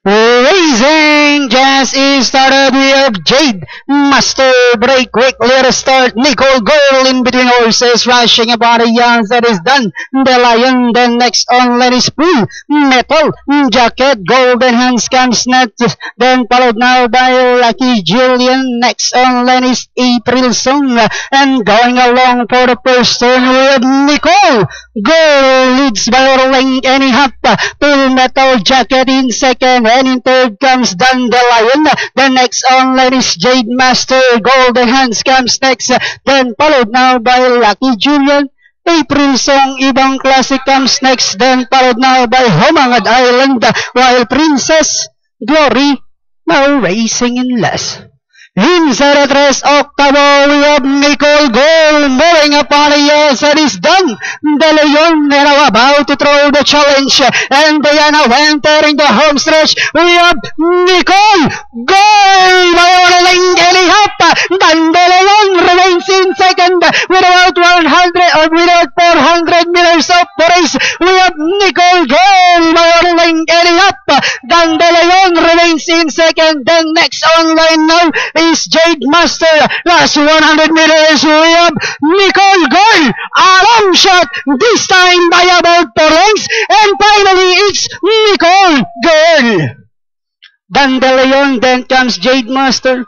Racing just is started. We have Jade Master break quickly at a start. Nicole Girl in between horses rushing about a young that is done. The Lion then next on Lenny Spool. Metal Jacket Golden Hands comes next. Then followed now by Lucky Julian. Next on Lenny's April Song. And going along for the first turn we have Nicole Girl leads by Orling Any Hop. Full Metal Jacket in second. And in third comes Dandelion. The next on is Jade Master. Golden Hands comes next. Then followed now by Lucky Julian. April Song Ibang Classic comes next. Then followed now by Homangad Island. While Princess Glory now racing in last. Inside the tres octavo, we have Nicole Girl moving upon a yes, that is done. De Leon now about to throw the challenge, and Diana entering the home stretch. We have Nicole Girl by Orling Any Hop. Dan De Leon remains in second with about 100 or without 400 meters of the race. We have Nicole Girl by Orling Any Hop. Dan De Leon remains in second. Then next online now is Jade Master. Last 100 meters we have Nicole Girl. A long shot this time by about 4 lengths. And finally it's Nicole Girl. Dandelion, then comes Jade Master.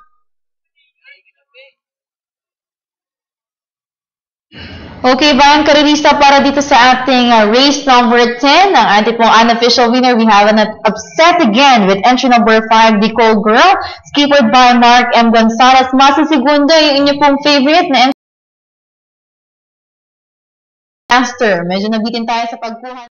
Okay, Van Karibista, para dito sa ating race number 10, ang ating pong unofficial winner, we have an upset again with entry number 5, Nicole Girl, skippered by Mark M. Gonzalez. Masa segundo, yung inyo pong favorite na Master. Medyo nabitin tayo sa pagkuha.